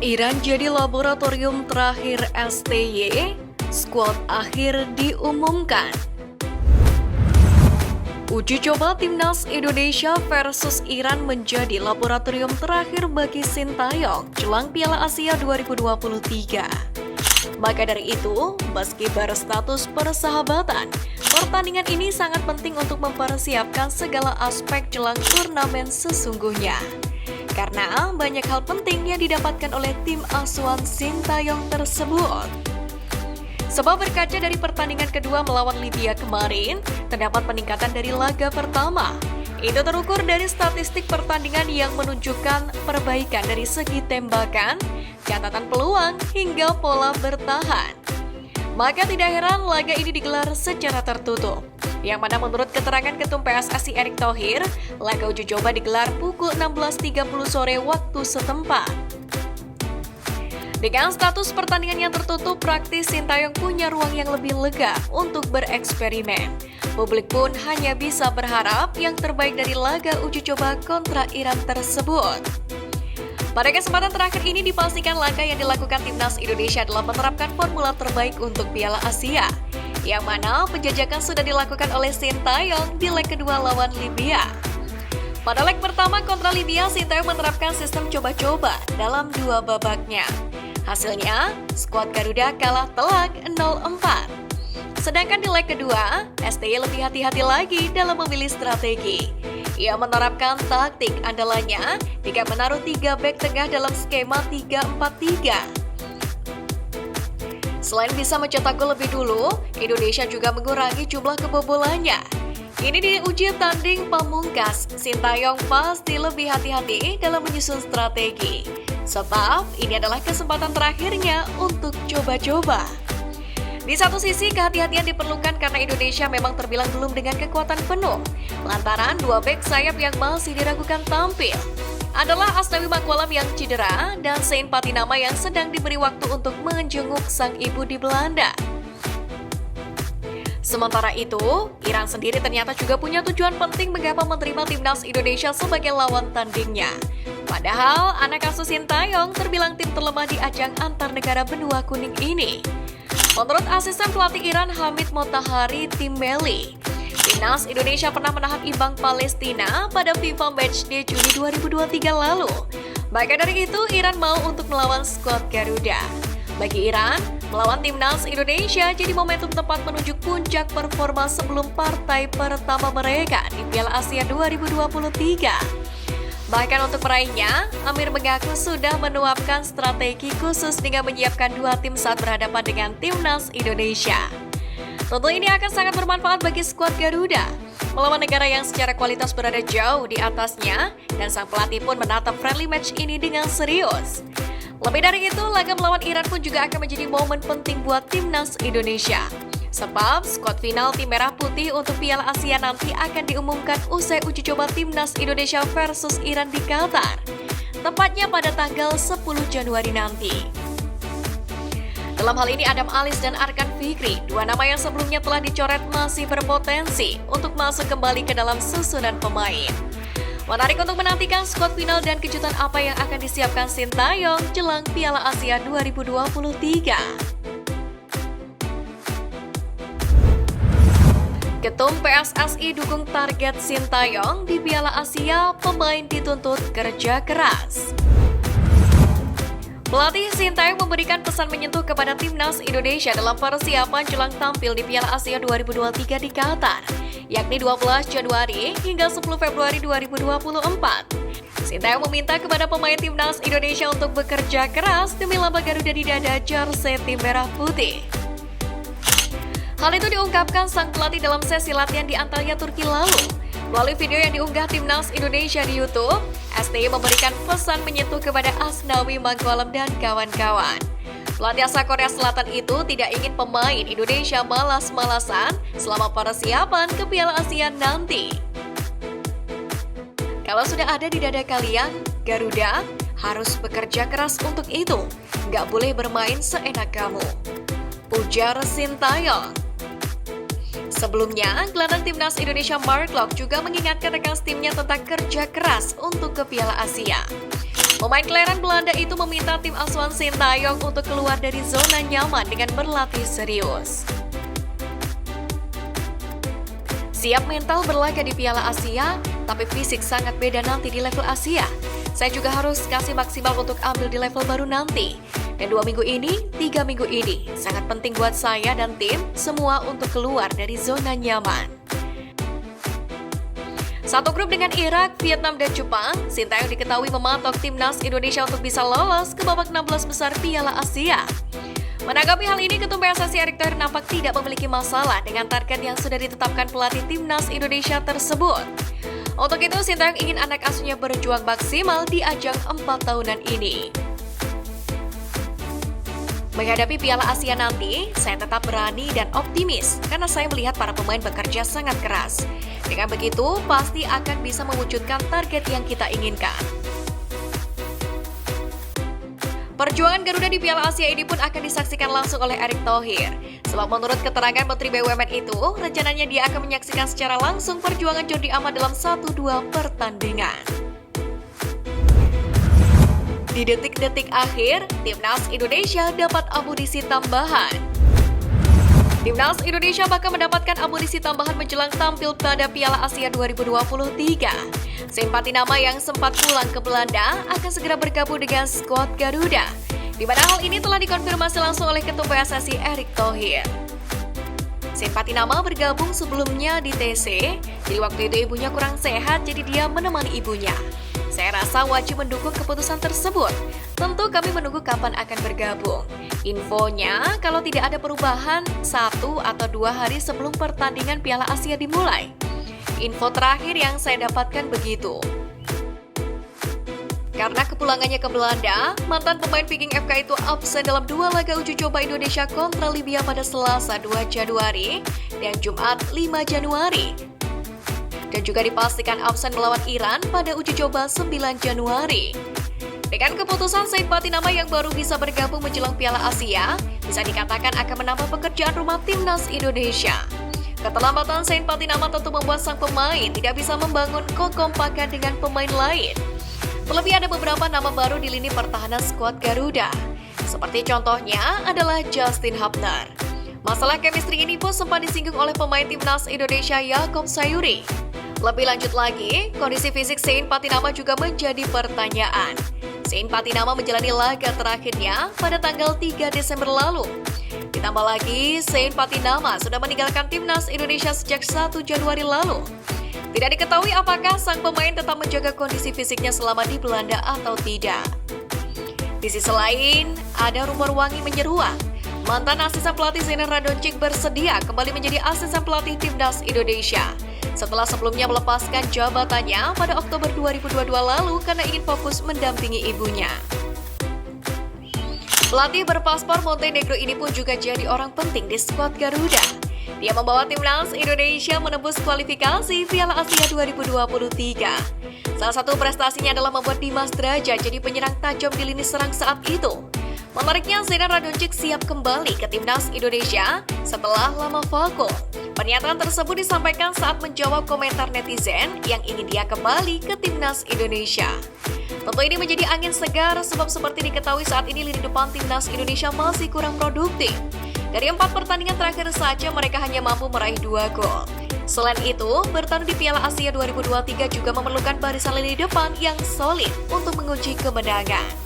Iran jadi laboratorium terakhir STY, skuad akhir diumumkan. Uji coba Timnas Indonesia versus Iran menjadi laboratorium terakhir bagi Sintayong jelang Piala Asia 2023. Maka dari itu, meski berstatus persahabatan, pertandingan ini sangat penting untuk mempersiapkan segala aspek jelang turnamen sesungguhnya. Karena banyak hal penting yang didapatkan oleh tim asuhan Sintayong tersebut. Sebab berkaca dari pertandingan kedua melawan Libya kemarin, terdapat peningkatan dari laga pertama. Itu terukur dari statistik pertandingan yang menunjukkan perbaikan dari segi tembakan, catatan peluang, hingga pola bertahan. Maka tidak heran laga ini digelar secara tertutup. Yang mana menurut keterangan Ketum PSSI Erick Thohir, laga uji coba digelar pukul 16.30 sore waktu setempat. Dengan status pertandingan yang tertutup, praktis Sintayong punya ruang yang lebih lega untuk bereksperimen. Publik pun hanya bisa berharap yang terbaik dari laga uji coba kontra Iran tersebut. Pada kesempatan terakhir ini dipastikan langkah yang dilakukan Timnas Indonesia adalah menerapkan formula terbaik untuk Piala Asia, yang mana penjajakan sudah dilakukan oleh Sintayong di leg kedua lawan Libya. Pada leg pertama kontra Libya, Sintayong menerapkan sistem coba-coba dalam dua babaknya. Hasilnya, skuad Garuda kalah telak 0-4. Sedangkan di leg kedua, STY lebih hati-hati lagi dalam memilih strategi. Ia menerapkan taktik andalannya dengan menaruh 3 bek tengah dalam skema 3-4-3. Selain bisa mencetak gol lebih dulu, Indonesia juga mengurangi jumlah kebobolannya. Ini diuji tanding pamungkas, Sintayong pasti lebih hati-hati dalam menyusun strategi. Sebab ini adalah kesempatan terakhirnya untuk coba-coba. Di satu sisi, kehati-hatian diperlukan karena Indonesia memang terbilang belum dengan kekuatan penuh. Lantaran 2 bek sayap yang masih diragukan tampil adalah Asnawi Mangkualam yang cedera dan Sein Patinama yang sedang diberi waktu untuk menjenguk sang ibu di Belanda. Sementara itu, Iran sendiri ternyata juga punya tujuan penting mengapa menerima Timnas Indonesia sebagai lawan tandingnya. Padahal, anak asuh Sintayong terbilang tim terlemah di ajang antar negara benua kuning ini. Menurut asisten pelatih Iran Hamid Motahari Timeli, Timnas Indonesia pernah menahan imbang Palestina pada FIFA Matchday Juni 2023 lalu. Maka dari itu, Iran mau untuk melawan skuad Garuda. Bagi Iran, melawan Timnas Indonesia jadi momentum tepat menuju puncak performa sebelum partai pertama mereka di Piala Asia 2023. Bahkan untuk meraihnya, Amir mengaku sudah menuapkan strategi khusus dengan menyiapkan 2 tim saat berhadapan dengan Timnas Indonesia. Tentu ini akan sangat bermanfaat bagi skuad Garuda, melawan negara yang secara kualitas berada jauh di atasnya, dan sang pelatih pun menatap friendly match ini dengan serius. Lebih dari itu, laga melawan Iran pun juga akan menjadi momen penting buat Timnas Indonesia. Sebab skuad final tim merah putih untuk Piala Asia nanti akan diumumkan usai uji coba Timnas Indonesia versus Iran di Qatar, tepatnya pada tanggal 10 Januari nanti. Dalam hal ini Adam Alis dan Arkan Fikri, 2 nama yang sebelumnya telah dicoret masih berpotensi untuk masuk kembali ke dalam susunan pemain. Menarik untuk menantikan skuad final dan kejutan apa yang akan disiapkan Sintayong jelang Piala Asia 2023. Ketum PSSI dukung target Sintayong di Piala Asia, pemain dituntut kerja keras. Pelatih Sintayong memberikan pesan menyentuh kepada Timnas Indonesia dalam persiapan jelang tampil di Piala Asia 2023 di Qatar, yakni 12 Januari hingga 10 Februari 2024. Sintayong meminta kepada pemain Timnas Indonesia untuk bekerja keras demi lambang Garuda di dada jersey tim merah putih. Hal itu diungkapkan sang pelatih dalam sesi latihan di Antalya, Turki lalu. Melalui video yang diunggah Timnas Indonesia di YouTube, STY memberikan pesan menyentuh kepada Asnawi Mangkualam dan kawan-kawan. Pelatih asal Korea Selatan itu tidak ingin pemain Indonesia malas-malasan selama persiapan ke Piala Asia nanti. Kalau sudah ada di dada kalian, Garuda harus bekerja keras untuk itu. Nggak boleh bermain seenak kamu, ujar Sintayong. Sebelumnya, gelandang Timnas Indonesia Mark Locke juga mengingatkan rekan timnya tentang kerja keras untuk ke Piala Asia. Pemain kelahiran Belanda itu meminta tim asuhan Sintayong untuk keluar dari zona nyaman dengan berlatih serius. Siap mental berlaga di Piala Asia, tapi fisik sangat beda nanti di level Asia. Saya juga harus kasih maksimal untuk ambil di level baru nanti. Dan 2 minggu ini, 3 minggu ini, sangat penting buat saya dan tim semua untuk keluar dari zona nyaman. Satu grup dengan Irak, Vietnam, dan Jepang, Sintayong diketahui mematok timnas Indonesia untuk bisa lolos ke babak 16 besar Piala Asia. Menanggapi hal ini, Ketum PSSI Erick Thohir nampak tidak memiliki masalah dengan target yang sudah ditetapkan pelatih timnas Indonesia tersebut. Untuk itu, Sintayong ingin anak asuhnya berjuang maksimal di ajang 4 tahunan ini. Menghadapi Piala Asia nanti, saya tetap berani dan optimis karena saya melihat para pemain bekerja sangat keras. Dengan begitu, pasti akan bisa mewujudkan target yang kita inginkan. Perjuangan Garuda di Piala Asia ini pun akan disaksikan langsung oleh Erick Thohir. Sebab menurut keterangan Menteri BUMN itu, rencananya dia akan menyaksikan secara langsung perjuangan Jordi Amat dalam 1-2 pertandingan. Di detik-detik akhir, Timnas Indonesia dapat amunisi tambahan. Timnas Indonesia bakal mendapatkan amunisi tambahan menjelang tampil pada Piala Asia 2023. Simpati nama yang sempat pulang ke Belanda akan segera bergabung dengan skuad Garuda, di mana hal ini telah dikonfirmasi langsung oleh Ketum PSSI Erick Thohir. Simpati nama bergabung sebelumnya di TC, jadi waktu itu ibunya kurang sehat, jadi dia menemani ibunya. Saya rasa wajib mendukung keputusan tersebut. Tentu kami menunggu kapan akan bergabung. Infonya, kalau tidak ada perubahan 1 atau 2 hari sebelum pertandingan Piala Asia dimulai. Info terakhir yang saya dapatkan begitu. Karena kepulangannya ke Belanda, mantan pemain Viking FK itu absen dalam 2 laga uji coba Indonesia kontra Libya pada Selasa 2 Januari dan Jumat 5 Januari. Dan juga dipastikan absen melawan Iran pada uji coba 9 Januari. Dengan keputusan Said Patinama yang baru bisa bergabung menjelang Piala Asia, bisa dikatakan akan menambah pekerjaan rumah timnas Indonesia. Keterlambatan Said Patinama tentu membuat sang pemain tidak bisa membangun kekompakan dengan pemain lain. Terlebih ada beberapa nama baru di lini pertahanan skuad Garuda. Seperti contohnya adalah Justin Hubner. Masalah chemistry ini pun sempat disinggung oleh pemain timnas Indonesia Yaakob Sayuri. Lebih lanjut lagi, kondisi fisik Sein Patinama juga menjadi pertanyaan. Sein Patinama menjalani laga terakhirnya pada tanggal 3 Desember lalu. Ditambah lagi, Sein Patinama sudah meninggalkan timnas Indonesia sejak 1 Januari lalu. Tidak diketahui apakah sang pemain tetap menjaga kondisi fisiknya selama di Belanda atau tidak. Di sisi lain, ada rumor wangi menyeruak. Mantan asisten pelatih Zenan Radonjic bersedia kembali menjadi asisten pelatih timnas Indonesia. Setelah sebelumnya melepaskan jabatannya pada Oktober 2022 lalu karena ingin fokus mendampingi ibunya. Pelatih berpaspor Montenegro ini pun juga jadi orang penting di skuad Garuda. Dia membawa timnas Indonesia menembus kualifikasi Piala Asia 2023. Salah satu prestasinya adalah membuat Dimas Drajat jadi penyerang tajam di lini serang saat itu. Menariknya, Zenan Radonjic siap kembali ke timnas Indonesia setelah lama vakum. Pernyataan tersebut disampaikan saat menjawab komentar netizen yang ingin dia kembali ke timnas Indonesia. Tentu ini menjadi angin segar sebab seperti diketahui saat ini lini depan timnas Indonesia masih kurang produktif. Dari 4 pertandingan terakhir saja mereka hanya mampu meraih 2 gol. Selain itu, bertanding di Piala Asia 2023 juga memerlukan barisan lini depan yang solid untuk mengunci kemenangan.